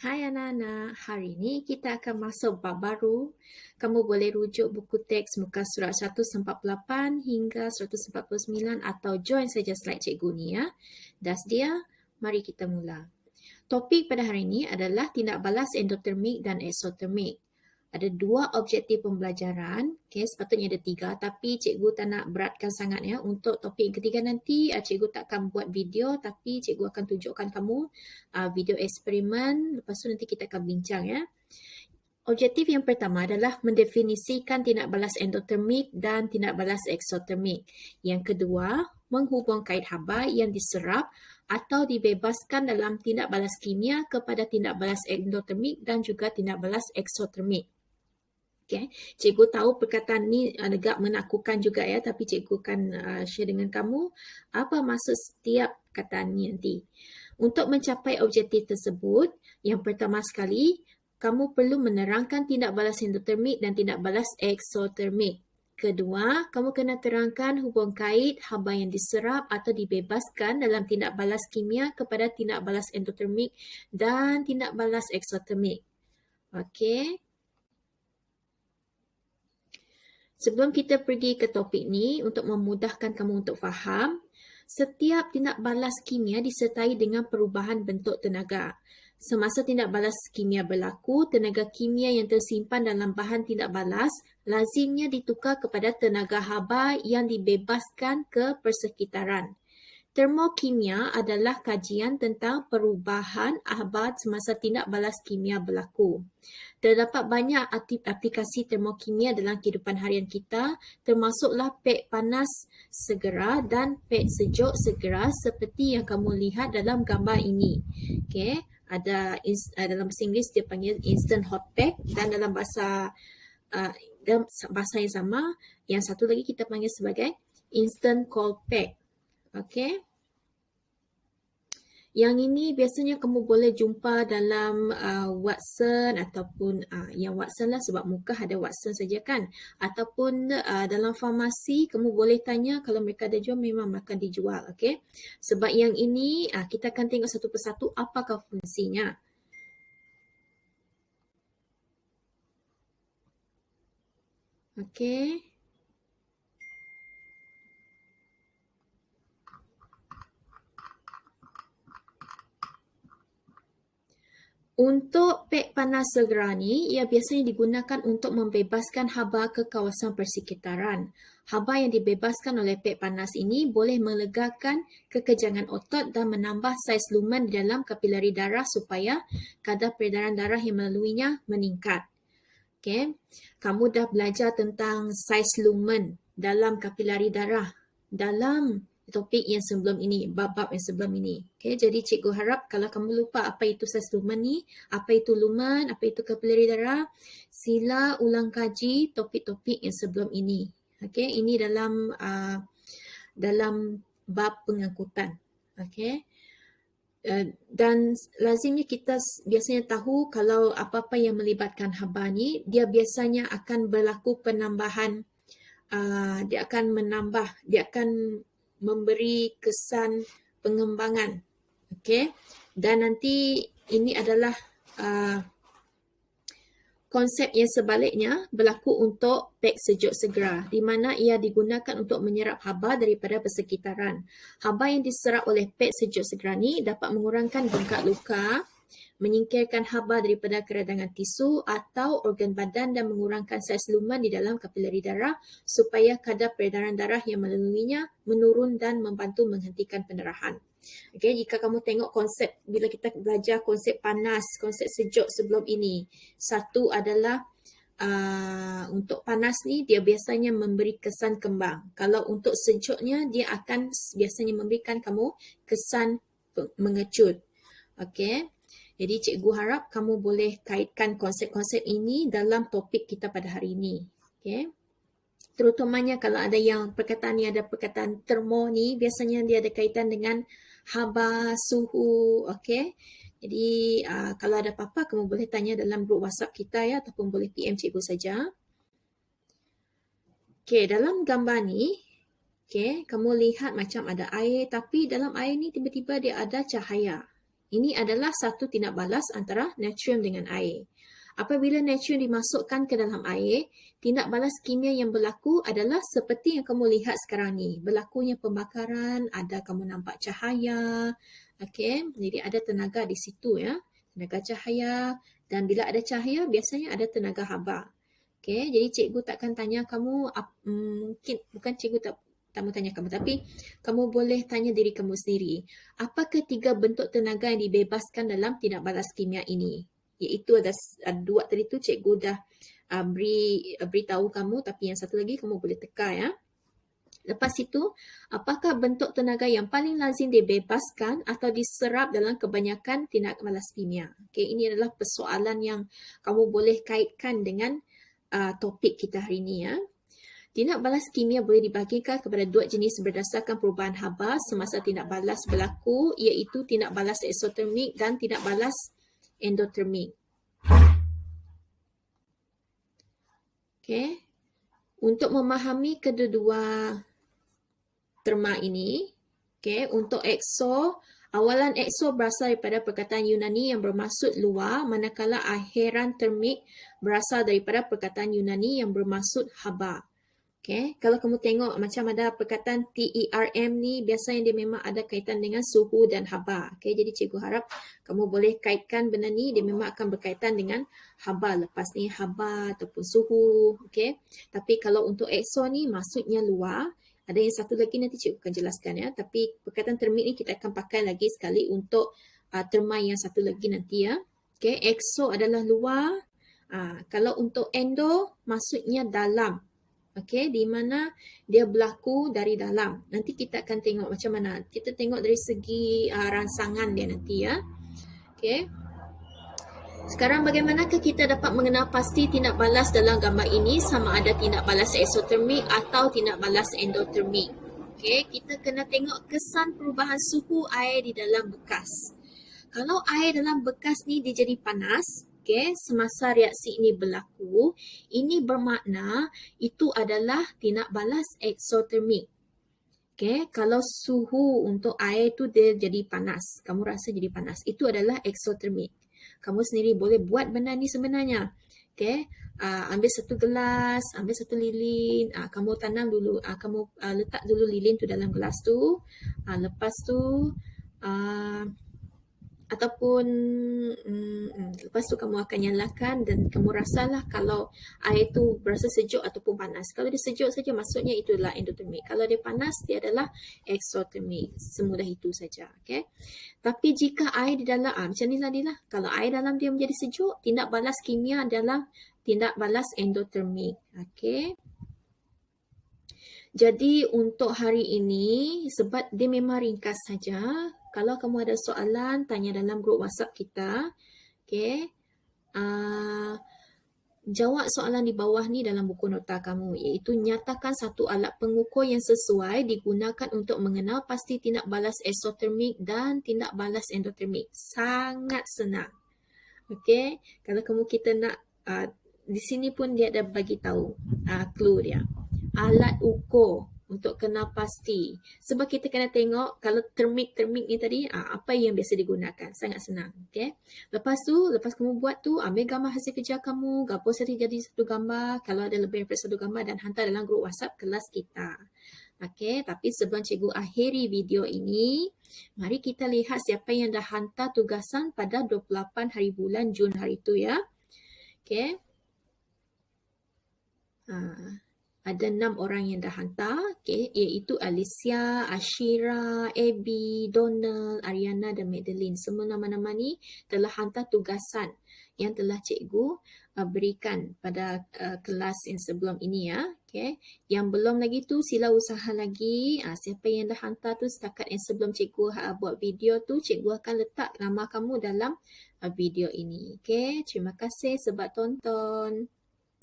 Hai anak-anak, hari ini kita akan masuk bab baru. Kamu boleh rujuk buku teks muka surat 148 hingga 149 atau join saja slide cikgu ni ya. Dah sedia? Mari kita mula. Topik pada hari ini adalah tindak balas endotermik dan eksotermik. Ada dua objektif pembelajaran, sepatutnya ada tiga, tapi cikgu tak nak beratkan sangat ya. Untuk topik yang ketiga nanti, cikgu tak akan buat video, tapi cikgu akan tunjukkan kamu video eksperimen, lepas tu nanti kita akan bincang ya. Objektif yang pertama adalah mendefinisikan tindak balas endotermik dan tindak balas eksotermik. Yang kedua, menghubungkait haba yang diserap atau dibebaskan dalam tindak balas kimia kepada tindak balas endotermik dan juga tindak balas eksotermik. Okay. Cikgu tahu perkataan ni agak menakutkan juga ya, tapi cikgu akan share dengan kamu apa maksud setiap perkataan ni nanti. Untuk mencapai objektif tersebut, yang pertama sekali, kamu perlu menerangkan tindak balas endotermik dan tindak balas eksotermik. Kedua, kamu kena terangkan hubung kait haba yang diserap atau dibebaskan dalam tindak balas kimia kepada tindak balas endotermik dan tindak balas eksotermik. Okey. Sebelum kita pergi ke topik ni, untuk memudahkan kamu untuk faham, setiap tindak balas kimia disertai dengan perubahan bentuk tenaga. Semasa tindak balas kimia berlaku, tenaga kimia yang tersimpan dalam bahan tindak balas lazimnya ditukar kepada tenaga haba yang dibebaskan ke persekitaran. Termokimia adalah kajian tentang perubahan haba semasa tindak balas kimia berlaku. Terdapat banyak aplikasi termokimia dalam kehidupan harian kita, termasuklah pek panas segera dan pek sejuk segera seperti yang kamu lihat dalam gambar ini. Okay. Ada dalam bahasa Inggeris dia panggil instant hot pack, dan dalam bahasa yang sama, yang satu lagi kita panggil sebagai instant cold pack. Okay. Yang ini biasanya kamu boleh jumpa dalam Watson ataupun yang Watson lah, sebab muka ada Watson saja kan. Ataupun dalam farmasi kamu boleh tanya, kalau mereka ada jual memang akan dijual. Okay? Sebab yang ini kita akan tengok satu persatu apakah fungsinya. Okay. Untuk pek panas segera ni, ia biasanya digunakan untuk membebaskan haba ke kawasan persekitaran. Haba yang dibebaskan oleh pek panas ini boleh melegakan kekejangan otot dan menambah saiz lumen di dalam kapilari darah supaya kadar peredaran darah yang melaluinya meningkat. Okay. Kamu dah belajar tentang saiz lumen dalam kapilari darah dalam topik yang sebelum ini, bab-bab yang sebelum ini. Okay, jadi cikgu harap kalau kamu lupa apa itu saiz lumen ni, apa itu lumen, apa itu kapilari darah, sila ulang kaji topik-topik yang sebelum ini. Okay, ini dalam bab pengangkutan. Okay. Dan lazimnya kita biasanya tahu kalau apa-apa yang melibatkan haba ni, dia biasanya akan berlaku penambahan, dia akan memberi kesan pengembangan. Okay? Dan nanti ini adalah konsep yang sebaliknya berlaku untuk pek sejuk segera, di mana ia digunakan untuk menyerap haba daripada persekitaran. Haba yang diserap oleh pek sejuk segera ni dapat mengurangkan bengkak luka, menyingkirkan haba daripada keradangan tisu atau organ badan dan mengurangkan saiz lumen di dalam kapilari darah supaya kadar peredaran darah yang melaluinya menurun dan membantu menghentikan pendarahan. Okay, jika kamu tengok konsep, bila kita belajar konsep panas, konsep sejuk sebelum ini, satu adalah untuk panas ni dia biasanya memberi kesan kembang. Kalau untuk sejuknya dia akan biasanya memberikan kamu kesan mengecut. Okay. Jadi cikgu harap kamu boleh kaitkan konsep-konsep ini dalam topik kita pada hari ini. Okay. Terutamanya kalau ada yang perkataan ni ada perkataan termo ni, biasanya dia ada kaitan dengan haba, suhu. Okay. Jadi kalau ada apa-apa kamu boleh tanya dalam grup WhatsApp kita ya, ataupun boleh PM cikgu saja. Okay, dalam gambar ni, okay, kamu lihat macam ada air, tapi dalam air ni tiba-tiba dia ada cahaya. Ini adalah satu tindak balas antara natrium dengan air. Apabila natrium dimasukkan ke dalam air, tindak balas kimia yang berlaku adalah seperti yang kamu lihat sekarang ni. Berlakunya pembakaran, ada kamu nampak cahaya. Okey, jadi ada tenaga di situ ya. Tenaga cahaya, dan bila ada cahaya biasanya ada tenaga haba. Okey, jadi cikgu takkan tanya kamu, mungkin bukan cikgu tak mau tanya kamu, tapi kamu boleh tanya diri kamu sendiri. Apakah 3 bentuk tenaga yang dibebaskan dalam tindak balas kimia ini? Iaitu ada 2 tadi tu cikgu dah beritahu kamu, tapi yang satu lagi kamu boleh teka ya. Lepas itu, apakah bentuk tenaga yang paling lazim dibebaskan atau diserap dalam kebanyakan tindak balas kimia? Okay, ini adalah persoalan yang kamu boleh kaitkan dengan topik kita hari ini ya. Tindak balas kimia boleh dibahagikan kepada 2 jenis berdasarkan perubahan haba semasa tindak balas berlaku, iaitu tindak balas eksotermik dan tindak balas endotermik. Okay. Untuk memahami kedua-dua terma ini, okay, untuk ekso, awalan ekso berasal daripada perkataan Yunani yang bermaksud luar, manakala akhiran termik berasal daripada perkataan Yunani yang bermaksud haba. Okay. Kalau kamu tengok macam ada perkataan TERM ni, biasanya dia memang ada kaitan dengan suhu dan haba. Okay. Jadi cikgu harap kamu boleh kaitkan benda ni, dia memang akan berkaitan dengan haba lepas ni, haba ataupun suhu. Okay. Tapi kalau untuk ekso ni maksudnya luar. Ada yang satu lagi nanti cikgu akan jelaskan ya. Tapi perkataan termik ni kita akan pakai lagi sekali untuk terma yang satu lagi nanti ya. Okay. Ekso adalah luar. Kalau untuk endo maksudnya dalam. Okey, di mana dia berlaku dari dalam. Nanti kita akan tengok macam mana. Kita tengok dari segi rangsangan dia nanti ya. Okey. Sekarang bagaimanakah kita dapat mengenal pasti tindak balas dalam gambar ini sama ada tindak balas eksotermik atau tindak balas endotermik? Okey, kita kena tengok kesan perubahan suhu air di dalam bekas. Kalau air dalam bekas ni dia jadi panas, okay, semasa reaksi ini berlaku, ini bermakna itu adalah tindak balas eksotermik. Okay, kalau suhu untuk air tu dia jadi panas, kamu rasa jadi panas, itu adalah eksotermik. Kamu sendiri boleh buat benda ni sebenarnya. Okay, ambil satu gelas, ambil satu lilin, kamu tanam dulu, kamu letak dulu lilin tu dalam gelas tu, lepas tu ataupun lepas tu kamu akan nyalakan dan kamu rasalah kalau air tu berasa sejuk ataupun panas. Kalau dia sejuk saja maksudnya itulah endotermik. Kalau dia panas dia adalah eksotermik. Semudah itu saja. Okay? Tapi jika air di dalam, macam ni lah. Kalau air dalam dia menjadi sejuk, tindak balas kimia adalah tindak balas endotermik. Okay? Jadi untuk hari ini, sebab dia memang ringkas saja, kalau kamu ada soalan, tanya dalam grup WhatsApp kita. Okay. Jawab soalan di bawah ni dalam buku nota kamu, iaitu nyatakan satu alat pengukur yang sesuai digunakan untuk mengenal pasti tindak balas eksotermik dan tindak balas endotermik. Sangat senang. Okay. Kalau kita nak, di sini pun dia ada bagi tahu clue dia. Alat ukur untuk kenal pasti. Sebab kita kena tengok kalau termik ni tadi, apa yang biasa digunakan. Sangat senang. Okay. Lepas tu, lepas kamu buat tu, ambil gambar hasil kerja kamu, gabung jadi satu gambar. Kalau ada lebih daripada satu gambar dan hantar dalam grup WhatsApp kelas kita. Okay. Tapi sebelum cikgu akhiri video ini, mari kita lihat siapa yang dah hantar tugasan pada 28 hari bulan Jun hari tu ya. Okay. Ada 6 orang yang dah hantar, okay, iaitu Alicia, Ashira, Abby, Donald, Ariana dan Madeline. Semua nama-nama ni telah hantar tugasan yang telah cikgu berikan pada kelas yang sebelum ini ya. Okay. Yang belum lagi tu sila usaha lagi. Siapa yang dah hantar tu setakat yang sebelum cikgu buat video tu, cikgu akan letak nama kamu dalam video ini. Okay. Terima kasih sebab tonton.